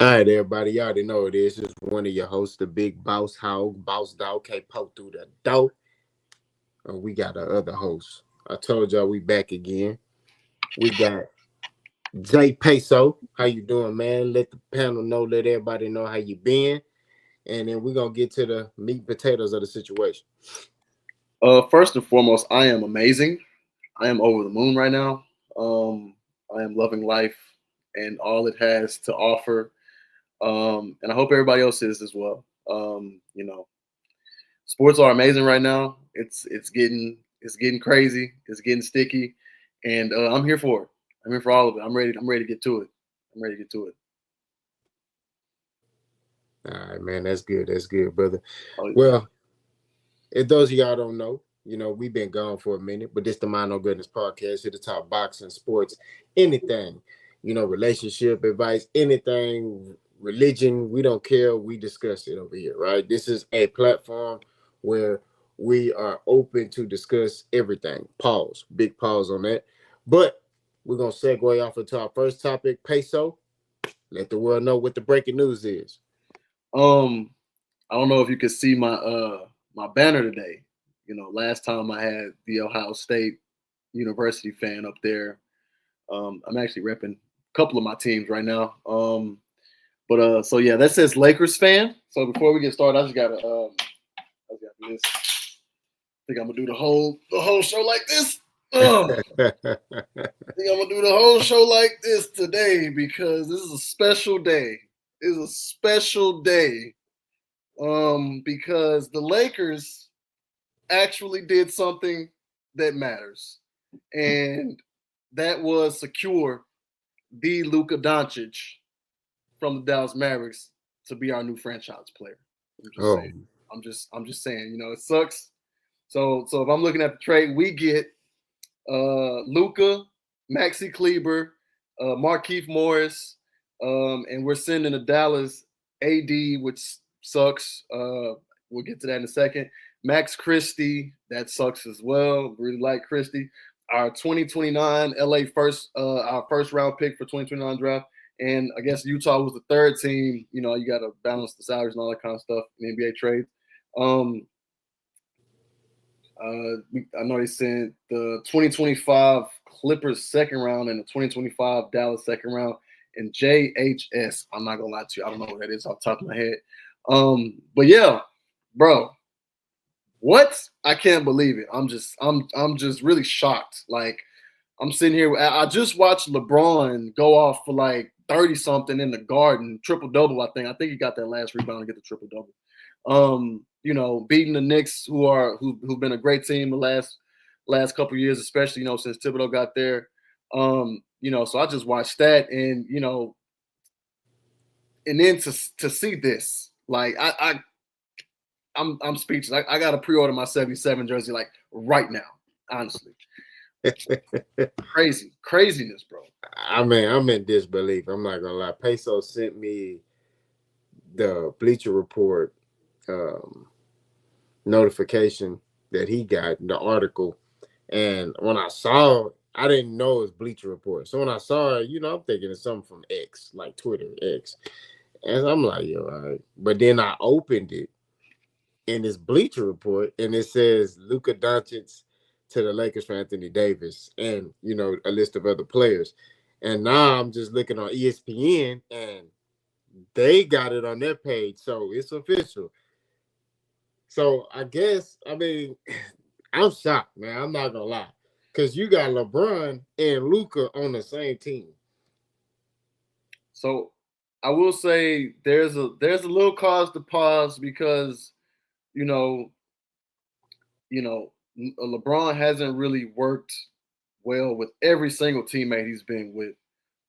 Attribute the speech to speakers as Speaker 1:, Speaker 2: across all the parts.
Speaker 1: All right, everybody. Y'all already know it is. It's one of your hosts, the big boss hog, boss dog, can't poke through the door. We got our other host. I told y'all we back again. We got Jay Peso. How you doing, man? Let the panel know, let everybody know how you been. And then we're gonna get to the meat and potatoes of the situation.
Speaker 2: First and foremost, I am amazing. I am over the moon right now. I am loving life and all it has to offer. And I hope everybody else is as well. Sports are amazing right now. It's getting crazy. It's getting sticky, and I'm here for it. I'm here for all of it. I'm ready to get to it. I'm ready to get to it.
Speaker 1: All right, man. That's good. That's good, brother.
Speaker 2: Oh, yeah.
Speaker 1: Well, if those of y'all don't know, we've been gone for a minute, but this the Mind No Goodness podcast here to talk boxing, sports, anything, relationship advice, anything, religion, we don't care. We discuss it over here, right? This is a platform where we are open to discuss everything. Pause, big pause on that. But we're going to segue off into our first topic, Peso. Let the world know what the breaking news is.
Speaker 2: I don't know if you could see my banner today. Last time I had the Ohio State University fan up there. I'm actually repping a couple of my teams right now. So yeah, that says Lakers fan. So before we get started, I just gotta do this. I think I'm gonna do the whole show like this. I think I'm gonna do the whole show like this today because this is a special day. It's a special day. Because the Lakers actually did something that matters, and that was secure the Luka Doncic from the Dallas Mavericks to be our new franchise player. I'm just saying. It sucks. So if I'm looking at the trade, we get Luka, Maxi Kleber, Markieff Morris, and we're sending to Dallas AD, which sucks. We'll get to that in a second. Max Christie, that sucks as well. Really like Christie. Our 2029 LA our first round pick for 2029 draft. And I guess Utah was the third team. You got to balance the salaries and all that kind of stuff in NBA trades. I know they sent the 2025 Clippers second round and the 2025 Dallas second round and JHS. I'm not gonna lie to you, I don't know what that is off the top of my head. But yeah, bro, what? I can't believe it. I'm just really shocked. Like, I'm sitting here. I just watched LeBron go off for like 30 something in the Garden, triple double. I think he got that last rebound to get the triple double. Beating the Knicks, who've been a great team the last couple of years, especially since Thibodeau got there. So I just watched that, and and then to see this, like I'm speechless. I got to pre-order my 77 jersey like right now, honestly. Craziness, bro.
Speaker 1: I'm in disbelief. I'm not gonna lie. Peso sent me the Bleacher Report notification that he got, the article, and when I saw it, I didn't know it was Bleacher Report. So when I saw it, I'm thinking it's something from X, like Twitter X, and I'm like, yo, all right. But then I opened it, and it's Bleacher Report, and it says Luka Doncic to the Lakers for Anthony Davis, and a list of other players. And now I'm just looking on ESPN, and they got it on their page, so it's official. So I guess, I'm shocked, man. I'm not gonna lie, because you got LeBron and Luka on the same team.
Speaker 2: So I will say there's a little cause to pause because LeBron hasn't really worked well with every single teammate he's been with.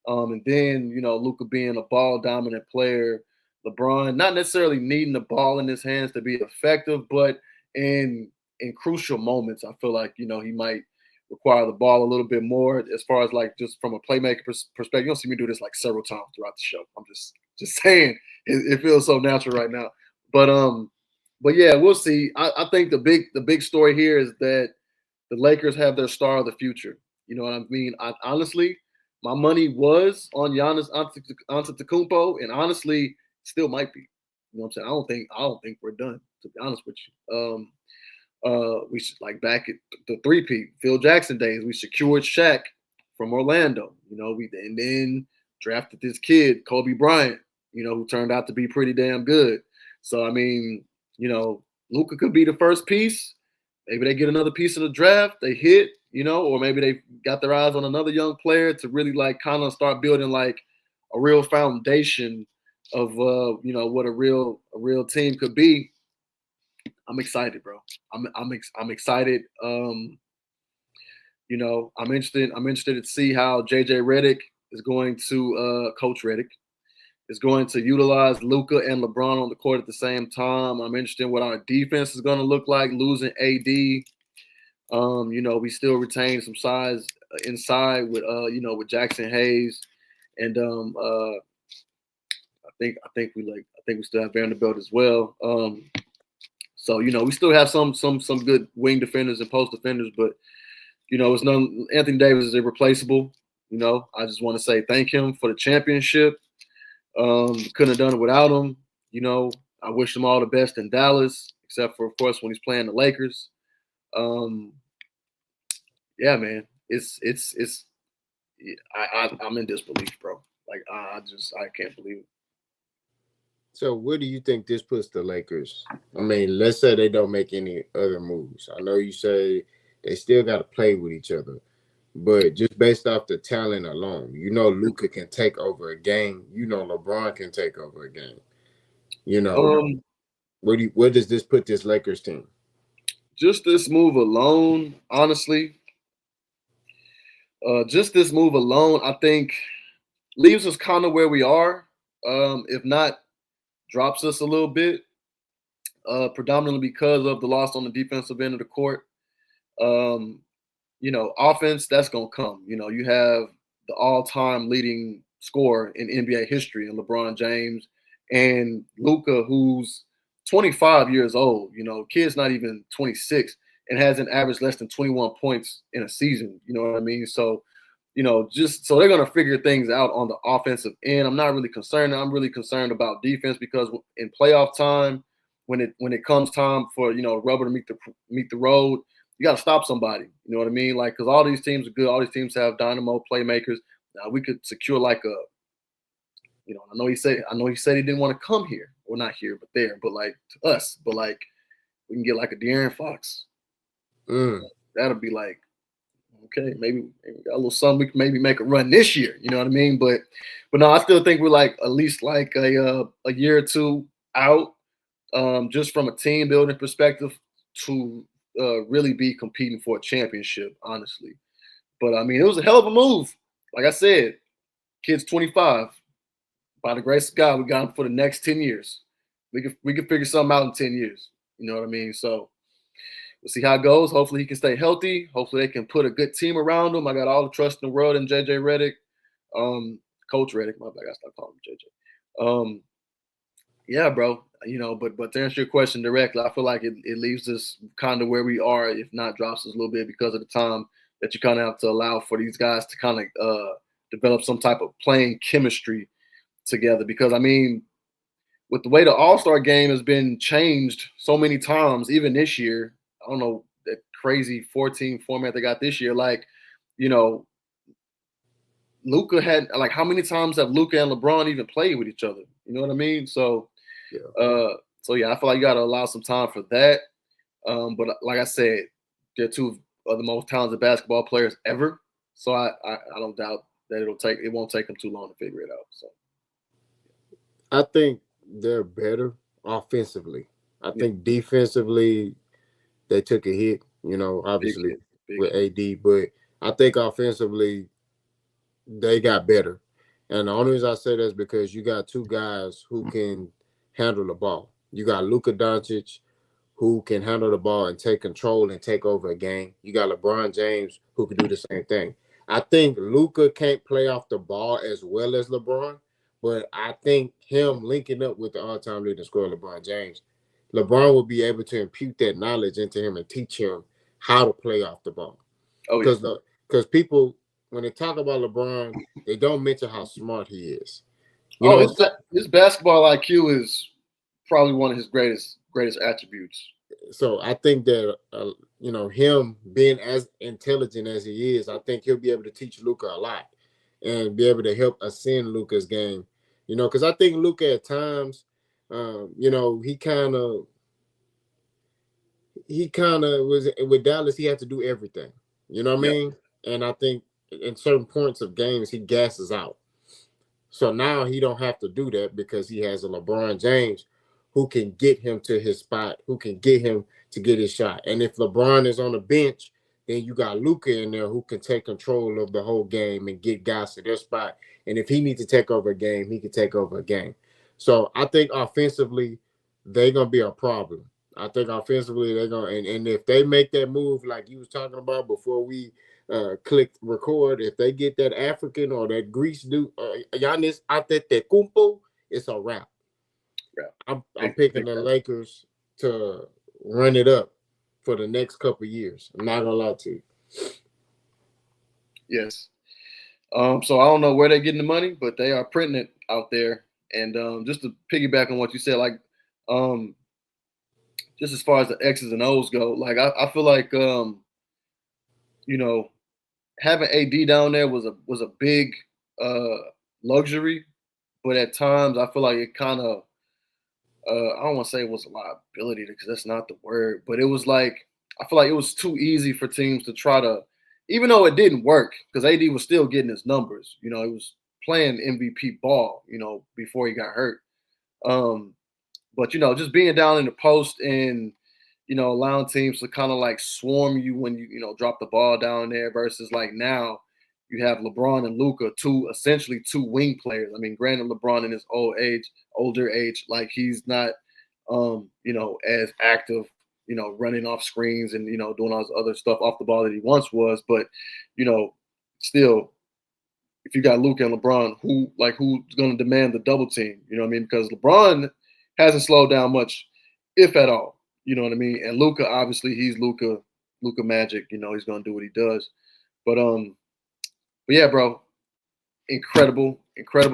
Speaker 2: And then, Luka being a ball dominant player, LeBron not necessarily needing the ball in his hands to be effective, but in crucial moments, I feel like, he might require the ball a little bit more as far as like just from a playmaker perspective. You don't see me do this like several times throughout the show. I'm just saying it feels so natural right now. But yeah, we'll see. I think the big story here is that the Lakers have their star of the future. You know what I mean? Honestly, my money was on Giannis Antetokounmpo, and honestly, still might be. You know what I'm saying? I don't think we're done. To be honest with you, we should like back at the three-peat Phil Jackson days. We secured Shaq from Orlando. You know, we and then drafted this kid Kobe Bryant. You know, who turned out to be pretty damn good. So I mean, you know, Luka could be the first piece. Maybe they get another piece of the draft, they hit, you know, or maybe they got their eyes on another young player to really like kind of start building like a real foundation of you know, what a real team could be. I'm excited, bro. I'm excited. You know, I'm interested to see how JJ Redick is going to coach Redick is going to utilize Luka and LeBron on the court at the same time. I'm interested in what our defense is going to look like losing AD. You know, we still retain some size inside with you know, with Jackson Hayes, and I think we still have Vanderbilt as well. So you know, we still have some good wing defenders and post defenders, but you know, it's none. Anthony Davis is irreplaceable. You know, I just want to say thank him for the championship. Couldn't have done it without him. You know, I wish him all the best in Dallas, except for of course when he's playing the Lakers. Um, yeah, man, it's I'm in disbelief, bro. Like I can't believe it.
Speaker 1: So where do you think this puts the Lakers? I mean, let's say they don't make any other moves. I know you say they still got to play with each other, but just based off the talent alone, you know, Luka can take over a game. You know, LeBron can take over a game. You know,
Speaker 2: Um,
Speaker 1: where does this put this Lakers team?
Speaker 2: just this move alone, honestly, just this move alone, I think leaves us kind of where we are. If not, drops us a little bit, predominantly because of the loss on the defensive end of the court. Um, you know, offense, that's gonna come. You know, you have the all-time leading scorer in NBA history in LeBron James and Luka, who's 25 years old. You know, kid's not even 26 and hasn't averaged less than 21 points in a season. You know what I mean? So, you know, just so they're gonna figure things out on the offensive end. I'm not really concerned. I'm really concerned about defense because in playoff time, when it comes time for you know rubber to meet the road, you got to stop somebody. You know what I mean? Like, because all these teams are good. All these teams have dynamo playmakers. Now we could secure like a, you know, I know he said he didn't want to come here, or not here, but there, but like to us, but like we can get like a De'Aaron Fox.
Speaker 1: Mm.
Speaker 2: That'll be like okay, maybe we got a little something. We can maybe make a run this year. You know what I mean? But no, I still think we're like at least like a year or two out, just from a team building perspective to really be competing for a championship, honestly. But I mean, it was a hell of a move. Like I said, kid's 25. By the grace of God, we got him for the next 10 years. We can figure something out in 10 years. You know what I mean? So we'll see how it goes. Hopefully he can stay healthy. Hopefully they can put a good team around him. I got all the trust in the world in JJ Redick. Coach Redick, my bad, I gotta stop calling him JJ. Yeah, bro. You know, but to answer your question directly, I feel like it leaves us kind of where we are, if not drops us a little bit because of the time that you kind of have to allow for these guys to kind of develop some type of playing chemistry together. Because I mean, with the way the All Star game has been changed so many times, even this year, I don't know that crazy 14 format they got this year. Like, you know, Luca had like how many times have Luca and LeBron even played with each other? You know what I mean?
Speaker 1: Yeah.
Speaker 2: So yeah, I feel like you got to allow some time for that. But like I said, they're two of the most talented basketball players ever. So I don't doubt that it won't take them too long to figure it out. So
Speaker 1: I think they're better offensively. I
Speaker 2: yeah,
Speaker 1: think defensively they took a hit, you know,
Speaker 2: big
Speaker 1: obviously
Speaker 2: hit, big
Speaker 1: with
Speaker 2: hit.
Speaker 1: AD, but I think offensively they got better. And the only reason I say that is because you got two guys who can handle the ball. You got Luka Doncic, who can handle the ball and take control and take over a game. You got LeBron James, who can do the same thing. I think Luka can't play off the ball as well as LeBron, but I think him linking up with the all-time leading scorer, LeBron James, LeBron will be able to impute that knowledge into him and teach him how to play off the ball.
Speaker 2: Oh yeah,
Speaker 1: Because people when they talk about LeBron, they don't mention how smart he is. You
Speaker 2: Oh,
Speaker 1: know,
Speaker 2: his basketball IQ is probably one of his greatest attributes.
Speaker 1: so I think that him being as intelligent as he is, I think he'll be able to teach Luka a lot and be able to help ascend Luka's game. Because I think Luka at times, he kind of was with Dallas. He had to do everything. You know what I
Speaker 2: Yep.
Speaker 1: mean? And I think in certain points of games he gasses out. So now he don't have to do that because he has a LeBron James who can get him to his spot, who can get him to get his shot. And if LeBron is on the bench, then you got Luka in there who can take control of the whole game and get guys to their spot. And if he needs to take over a game, he can take over a game. So I think offensively, they're gonna be a problem. I think offensively they're gonna and if they make that move like you was talking about before we click record, if they get that African or that Greece dude, Giannis Antetokounmpo, it's a wrap.
Speaker 2: Yeah.
Speaker 1: I'm picking the Lakers to run it up for the next couple years. I'm not gonna lie to you.
Speaker 2: Yes. So I don't know where they're getting the money, but they are printing it out there. And just to piggyback on what you said, like um, just as far as the X's and O's go, like I feel like you know having AD down there was a big uh, luxury, but at times I feel like it kind of I don't want to say it was a liability because that's not the word, but it was like I feel like it was too easy for teams to try to, even though it didn't work because AD was still getting his numbers. You know, he was playing MVP ball. You know, before he got hurt. Um, but just being down in the post and allowing teams to kind of like swarm you when you drop the ball down there versus like now you have LeBron and Luka, essentially two wing players. I mean, granted, LeBron in his older age, like he's not as active, running off screens and doing all this other stuff off the ball that he once was, but you know, still if you got Luka and LeBron, who's going to demand the double team? You know what I mean? Because LeBron hasn't slowed down much, if at all. You know what I mean? And Luka, obviously, he's Luka Magic. You know, he's going to do what he does. But yeah, bro, incredible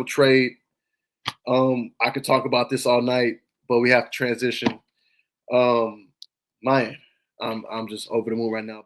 Speaker 2: trade. I could talk about this all night, but we have to transition. Um, man, I'm just over the moon right now.